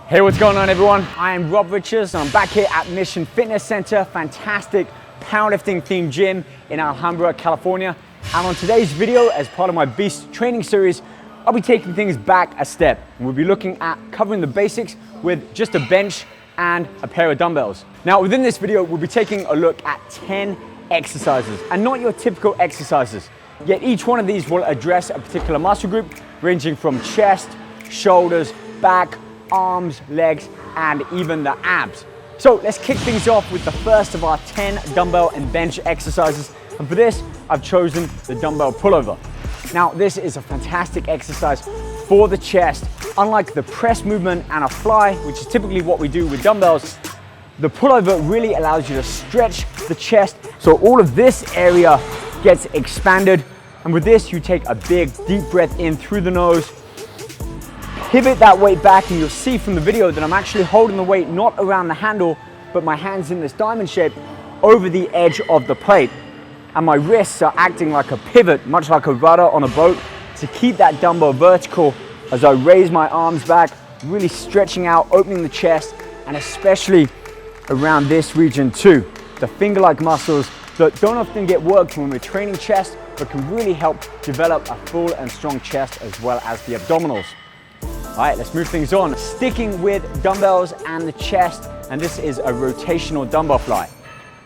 Hey, what's going on everyone? I am Rob Richards and I'm back here at Mission Fitness Center, fantastic powerlifting themed gym in Alhambra, California. And on today's video, as part of my Beast training series, I'll be taking things back a step. We'll be looking at covering the basics with just a bench and a pair of dumbbells. Now within this video, we'll be taking a look at 10 exercises and not your typical exercises. Yet each one of these will address a particular muscle group ranging from chest, shoulders, back, arms, legs, and even the abs. So let's kick things off with the first of our 10 dumbbell and bench exercises. And for this, I've chosen the dumbbell pullover. Now, this is a fantastic exercise for the chest. Unlike the press movement and a fly, which is typically what we do with dumbbells, the pullover really allows you to stretch the chest so all of this area gets expanded. And with this, you take a big, deep breath in through the nose, pivot that weight back, and you'll see from the video that I'm actually holding the weight not around the handle, but my hands in this diamond shape over the edge of the plate. And my wrists are acting like a pivot, much like a rudder on a boat, to keep that dumbbell vertical as I raise my arms back, really stretching out, opening the chest, and especially around this region too. The finger-like muscles that don't often get worked when we're training chest, but can really help develop a full and strong chest as well as the abdominals. All right, let's move things on. Sticking with dumbbells and the chest, and this is a rotational dumbbell fly.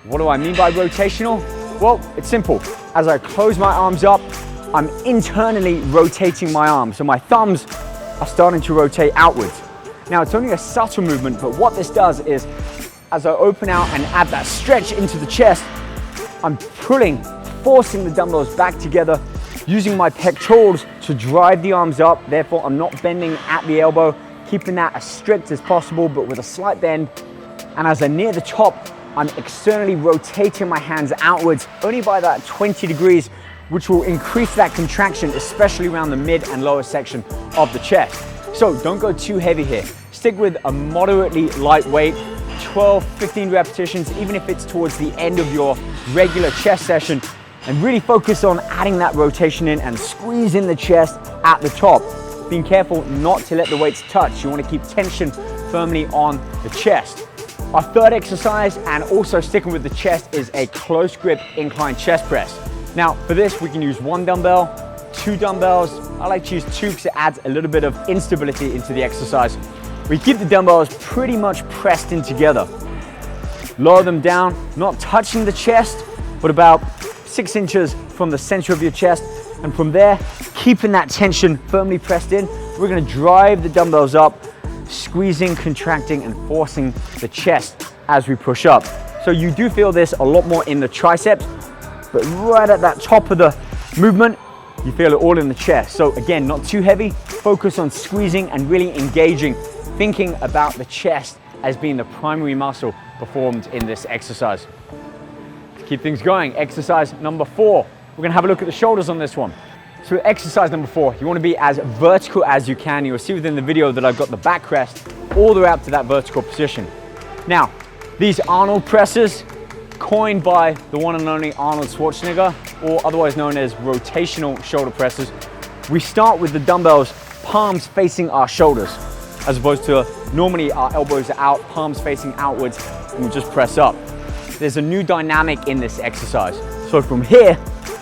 What do I mean by rotational? Well, it's simple. As I close my arms up, I'm internally rotating my arms, so my thumbs are starting to rotate outwards. Now, it's only a subtle movement, but what this does is, as I open out and add that stretch into the chest, I'm pulling, forcing the dumbbells back together, using my pectorals to drive the arms up. Therefore, I'm not bending at the elbow, keeping that as strict as possible, but with a slight bend. And as I near the top, I'm externally rotating my hands outwards, only by that 20 degrees, which will increase that contraction, especially around the mid and lower section of the chest. So don't go too heavy here. Stick with a moderately light weight, 12, 15 repetitions, even if it's towards the end of your regular chest session, and really focus on adding that rotation in and squeezing the chest at the top. Being careful not to let the weights touch. You want to keep tension firmly on the chest. Our third exercise, and also sticking with the chest, is a close grip incline chest press. Now for this, we can use one dumbbell, two dumbbells. I like to use two because it adds a little bit of instability into the exercise. We keep the dumbbells pretty much pressed in together. Lower them down, not touching the chest, but about 6 inches from the center of your chest. And from there, keeping that tension firmly pressed in, we're gonna drive the dumbbells up, squeezing, contracting, and forcing the chest as we push up. So you do feel this a lot more in the triceps, but right at that top of the movement, you feel it all in the chest. So again, not too heavy, focus on squeezing and really engaging, thinking about the chest as being the primary muscle performed in this exercise. Keep things going. Exercise number 4. We're gonna have a look at the shoulders on this one. So exercise number 4, you wanna be as vertical as you can. You'll see within the video that I've got the back rest all the way up to that vertical position. Now, these Arnold presses, coined by the one and only Arnold Schwarzenegger, or otherwise known as rotational shoulder presses. We start with the dumbbells, palms facing our shoulders, as opposed to normally our elbows are out, palms facing outwards, and we just press up. There's a new dynamic in this exercise. So from here,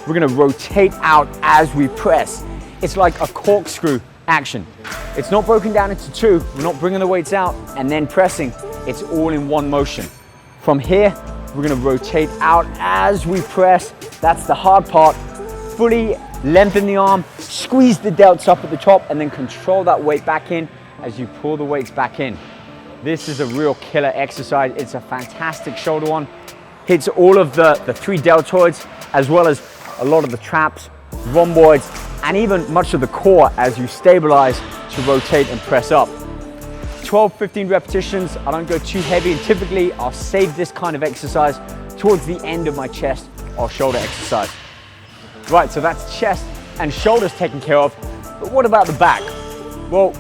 we're gonna rotate out as we press. It's like a corkscrew action. It's not broken down into two. We're not bringing the weights out and then pressing. It's all in one motion. From here, we're gonna rotate out as we press. That's the hard part. Fully lengthen the arm, squeeze the delts up at the top, and then control that weight back in as you pull the weights back in. This is a real killer exercise. It's a fantastic shoulder one. Hits all of the 3 deltoids, as well as a lot of the traps, rhomboids, and even much of the core as you stabilize to rotate and press up. 12, 15 repetitions. I don't go too heavy, and typically I'll save this kind of exercise towards the end of my chest or shoulder exercise. Right, so that's chest and shoulders taken care of, but what about the back? Well,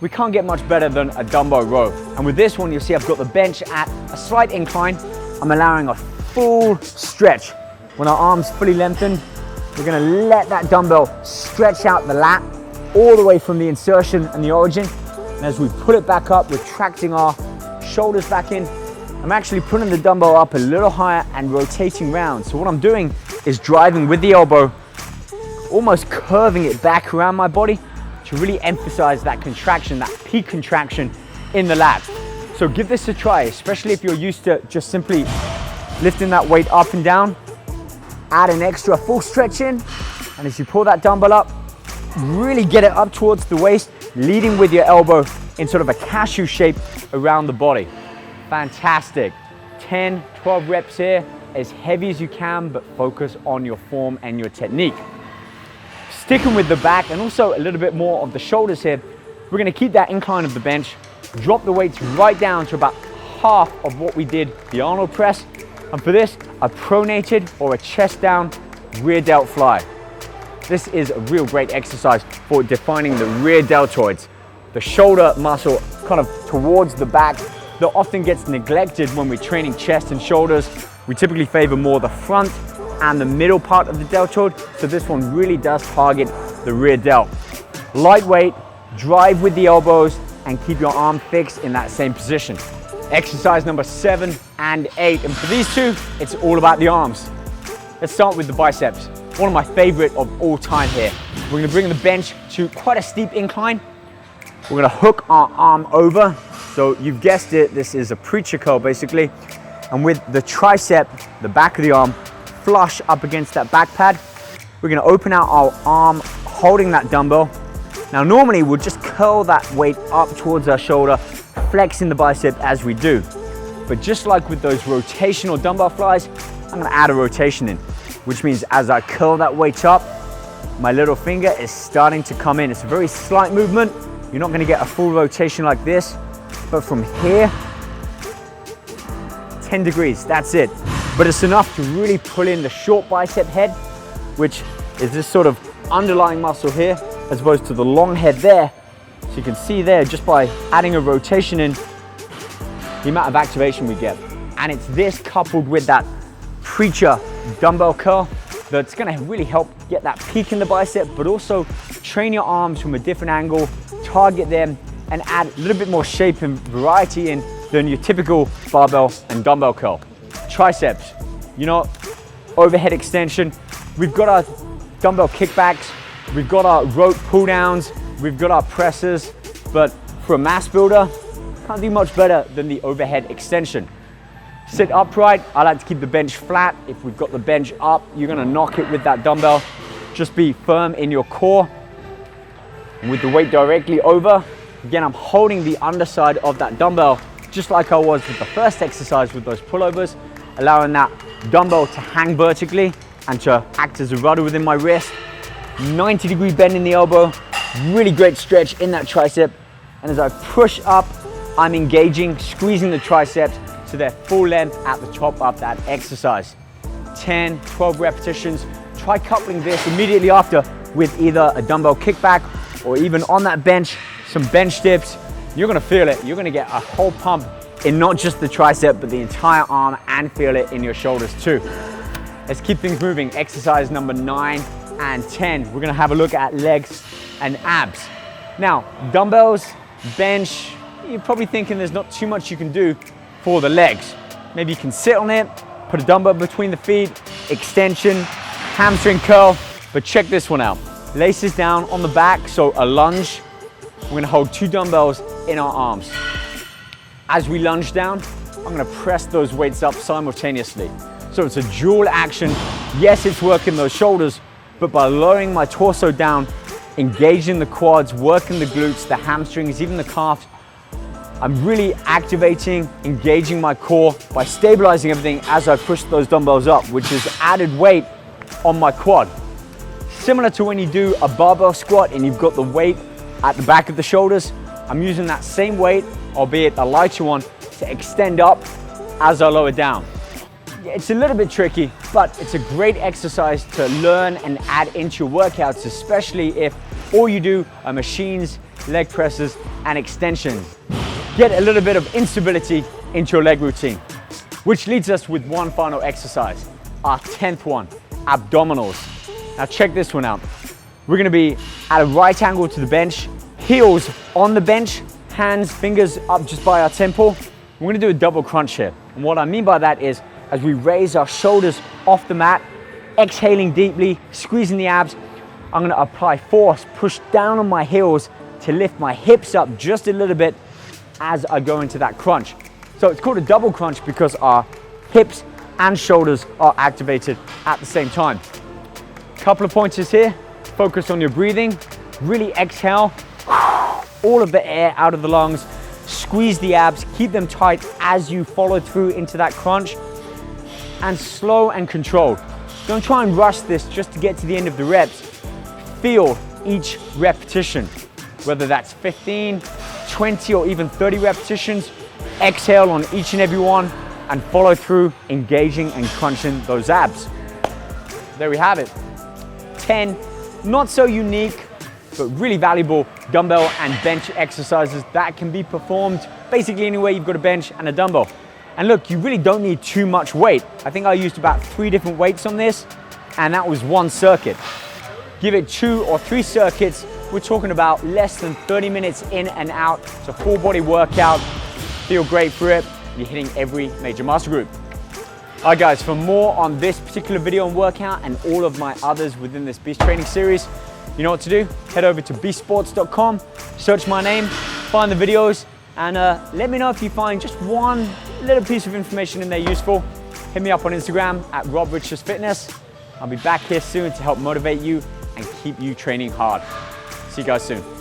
we can't get much better than a dumbbell row. And with this one, you'll see I've got the bench at a slight incline. I'm allowing a full stretch. When our arms fully lengthened, we're gonna let that dumbbell stretch out the lat all the way from the insertion and the origin And as we pull it back up, retracting our shoulders back in, I'm actually putting the dumbbell up a little higher and rotating round. So what I'm doing is driving with the elbow, almost curving it back around my body to really emphasize that contraction, that peak contraction in the lats. So give this a try, especially if you're used to just simply lifting that weight up and down. Add an extra full stretch in, and as you pull that dumbbell up, really get it up towards the waist, leading with your elbow in sort of a cashew shape around the body. Fantastic. 10, 12 reps here, as heavy as you can, but focus on your form and your technique. Sticking with the back and also a little bit more of the shoulders here, we're gonna keep that incline of the bench, drop the weights right down to about half of what we did the Arnold press. And for this, a pronated or a chest down rear delt fly. This is a real great exercise for defining the rear deltoids, the shoulder muscle kind of towards the back that often gets neglected when we're training chest and shoulders. We typically favor more the front and the middle part of the deltoid, so this one really does target the rear delt. Lightweight, drive with the elbows, and keep your arm fixed in that same position. Exercise number 7 and 8, and for these two, it's all about the arms. Let's start with the biceps, one of my favorite of all time here. We're gonna bring the bench to quite a steep incline. We're gonna hook our arm over. So you've guessed it, this is a preacher curl basically. And with the tricep, the back of the arm, flush up against that back pad, we're gonna open out our arm holding that dumbbell. Now normally we'll just curl that weight up towards our shoulder, flexing the bicep as we do. But just like with those rotational dumbbell flies, I'm gonna add a rotation in, which means as I curl that weight up, my little finger is starting to come in. It's a very slight movement. You're not gonna get a full rotation like this, but from here, 10 degrees, that's it. But it's enough to really pull in the short bicep head, which is this sort of underlying muscle here, as opposed to the long head there. So you can see there, just by adding a rotation in, the amount of activation we get. And it's this coupled with that preacher dumbbell curl that's gonna really help get that peak in the bicep, but also train your arms from a different angle, target them, and add a little bit more shape and variety in than your typical barbell and dumbbell curl. Triceps, overhead extension. We've got our dumbbell kickbacks, we've got our rope pull downs, we've got our presses, but for a mass builder, can't do much better than the overhead extension. Sit upright. I like to keep the bench flat. If we've got the bench up, you're gonna knock it with that dumbbell. Just be firm in your core. And with the weight directly over, again, I'm holding the underside of that dumbbell, just like I was with the first exercise with those pullovers, allowing that dumbbell to hang vertically and to act as a rudder within my wrist. 90-degree bend in the elbow, really great stretch in that tricep. And as I push up, I'm engaging, squeezing the triceps to their full length at the top of that exercise. 10, 12 repetitions. Try coupling this immediately after with either a dumbbell kickback or even on that bench, some bench dips. You're gonna feel it. You're gonna get a whole pump in not just the tricep, but the entire arm, and feel it in your shoulders too. Let's keep things moving. Exercise number 9 and 10. We're gonna have a look at legs and abs. Now, dumbbells, bench, you're probably thinking there's not too much you can do for the legs. Maybe you can sit on it, put a dumbbell between the feet, extension, hamstring curl, but check this one out. Laces down on the back, so a lunge. We're gonna hold 2 dumbbells in our arms. As we lunge down, I'm gonna press those weights up simultaneously. So it's a dual action. Yes, it's working those shoulders, but by lowering my torso down, engaging the quads, working the glutes, the hamstrings, even the calves, I'm really activating, engaging my core by stabilizing everything as I push those dumbbells up, which is added weight on my quad. Similar to when you do a barbell squat and you've got the weight at the back of the shoulders, I'm using that same weight, albeit a lighter one, to extend up as I lower down. It's a little bit tricky, but it's a great exercise to learn and add into your workouts, especially if all you do are machines, leg presses, and extensions. Get a little bit of instability into your leg routine, which leads us with one final exercise, our 10th one, abdominals. Now check this one out. We're gonna be at a right angle to the bench, heels on the bench, hands, fingers up just by our temple. We're gonna do a double crunch here. And what I mean by that is, as we raise our shoulders off the mat, exhaling deeply, squeezing the abs, I'm gonna apply force, push down on my heels to lift my hips up just a little bit as I go into that crunch. So it's called a double crunch because our hips and shoulders are activated at the same time. Couple of pointers here. Focus on your breathing. Really exhale all of the air out of the lungs. Squeeze the abs, keep them tight as you follow through into that crunch. And slow and controlled. Don't try and rush this just to get to the end of the reps. Feel each repetition, whether that's 15, 20, or even 30 repetitions. Exhale on each and every one and follow through, engaging and crunching those abs. There we have it. 10 not so unique, but really valuable dumbbell and bench exercises that can be performed basically anywhere you've got a bench and a dumbbell. And look, you really don't need too much weight. I think I used about 3 different weights on this, and that was 1 circuit. Give it 2 or 3 circuits. We're talking about less than 30 minutes in and out. It's a full body workout. Feel great for it. You're hitting every major muscle group. All right guys, for more on this particular video and workout and all of my others within this Beast Training series, you know what to do. Head over to beastsports.com, search my name, find the videos, and let me know if you find just one little piece of information in there useful. Hit me up on Instagram at RobRichardsFitness. I'll be back here soon to help motivate you and keep you training hard. See you guys soon.